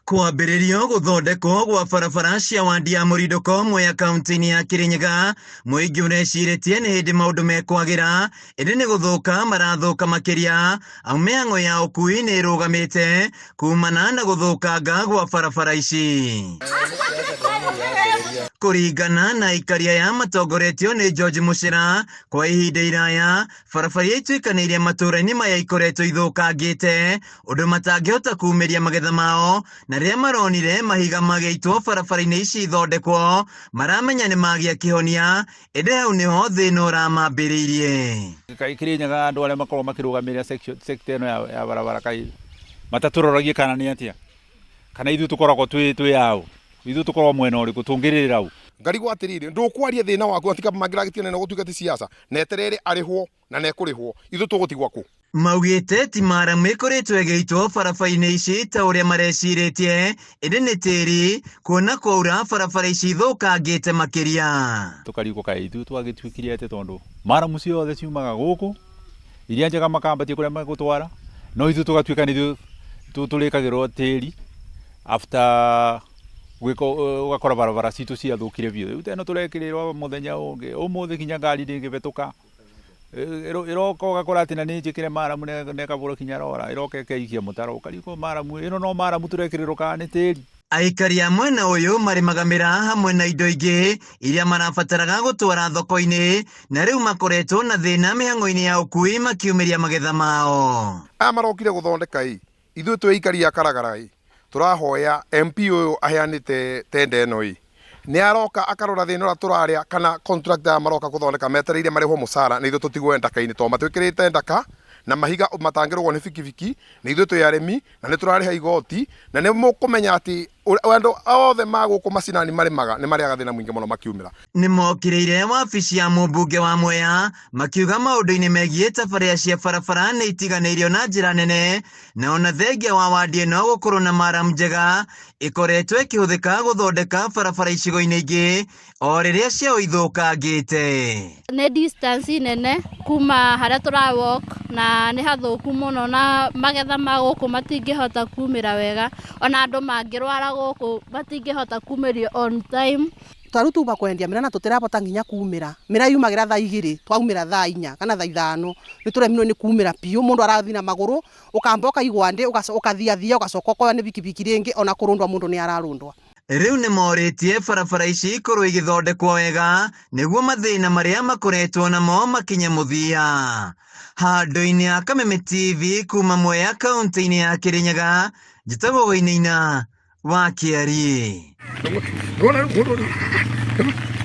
Kwambĩrĩrio gũthondekwo gwa barabara cia Wadi ya Mũrindũko Mwea kaunti-inĩ ya Kirinyaga, mũingĩ ũrecirĩtie nĩ hĩndĩ maũndũ mekwagĩra, ĩndĩ nĩ gũthũka marathũka makĩria, au mĩhang'o ya ũkui nĩ ĩrũgamĩte kumana na gũthũkanga gwa barabara ici. Kũringana na ikaria ya matongoretio nĩ George Muchira, kwa ihinda iraya barabara ituĩkanĩirie matũra-inĩ maya ikoretwo ithũkangĩte ũndũ matangĩhota kumĩria magetha mao, na rĩrĩa maronire mahiga magĩitwo barabara-inĩ ici ithondekwo maramenya nĩ magĩa kĩhonia, ĩndĩ hau nĩho thĩna ũramambĩrĩirie. Kirinyaga andũ arĩa makorwo makĩrũgamĩrĩra sector ĩno ya barabara matatũroragia kana nĩ atĩa, kana ithuĩ tũkoragwo twĩ hau, ithuĩ tũkoragwo mwena ũrĩkũ tũngĩrĩra hau. Ngarigwo atĩrĩrĩ, ndũkwaria thĩna waku atika mangĩragĩtio na gũtuĩka ti siasa na eterere arĩhwo na nekũrĩhwo, ithuĩ tũgũtigwa kũ? Maugĩte ti maramu ĩkoretwo ĩgĩitwo barabara-inĩ ici ta ũrĩa marecirĩtie, ĩndĩ nĩ tĩri kuona kwaura barabara ici ithũkangĩte makĩria. Tũkarigwo kaĩ ithuĩ twagĩtuĩkire atĩ tondũ maramu ciothe ciumaga gũkũ, iria njega makambatie kũrĩa magũtwara, no ithuĩ tũgatuĩka nĩ tũrĩkagĩrwo tĩri after ugakora barabara citu ciathũkire biũ. Rĩu ĩno tũrekĩrĩrwo mũthenya ũngĩ, ũmũthĩ kinya ngari ndĩngĩbĩtũka, ĩroka ũgakora atĩ na nĩ njĩkĩre maramu nekabũra kinya rora, ĩroka ĩkeikia mũtaro, ũkarigwo maramu ĩno no maramu tũrekĩrĩrwo kana nĩ tĩri. Aikari a mwena ũyũ marĩmagamĩra hamwe na indo ingĩ iria marabataraga gũtwara thoko-inĩ, na rĩu makoretwo na thĩna mĩhang'o-inĩ ya ũkui makiumĩria magetha mao. Aya marokire gũthondeka ithuĩ twĩ aikari a Karagara tũrahoya MP ũyũ aheanĩte tenda ĩno nĩ aroka akarora thĩna ũrĩa tũrarĩa, kana contractor maroka gũthondeka metereire marĩhwo mũcara, na ithuĩ tũtigwo ndaka-inĩ tondũ matwĩkĩrĩte ndaka na mahiga matangĩrogwo nĩ bikibiki, na ithuĩ twĩ arĩmi na nĩ tũrarĩha igoti, na nĩ mũkũmenya atĩ andũ othe magũkũ macinani marĩmaga nĩ marĩaga thĩna mũingĩ mũno makiumĩra. Nĩ mokĩrĩire wabici ya mũmbunge wa Mwea makiuga maũndũ-inĩ megiĩ tabarĩra cia barabara nĩ itiganĩirio na njĩra nene, na ona thengia wa wadi ĩno gũkorwo na maramu njega ĩkoretwo ĩkĩhũthĩka gũthondeka barabara icigo-inĩ ingĩ o rĩrĩa ciao ithũkangĩte. Nĩ distance nene kuma harĩa tũra walk na nĩ hathũku mũno, na magetha ma gũkũ matingĩhota kumĩra wega, ona andũ mangĩrwara gũkũ matingĩhota kumĩrio on time. Twaru tuba kwendia mĩra na tũtirahota nginya kumĩra, mĩra yumagĩra thaa 2 twaumĩra thaa 4 kana thaa 5, nĩ tũremirwo nĩ kumĩra piũ, mũndũ arathi na magũrũ ũkamba ũkaigwa ndĩ ũkathiathia ũgacoka ũkoya nĩ bikibiki rĩngĩ, ona kũrũndwa mũndũ nĩ ararũndwa. Rĩu nĩ morĩtie barabara ici ikorwo igĩthondekwo wega nĩguo mathĩna marĩa makoretwo namo makinye mũthia. Handũ-inĩ ya Kameme TV kuma Mwea kaunti-inĩ ya Kirinyaga, njĩtagwo Wainaina wa Kĩari.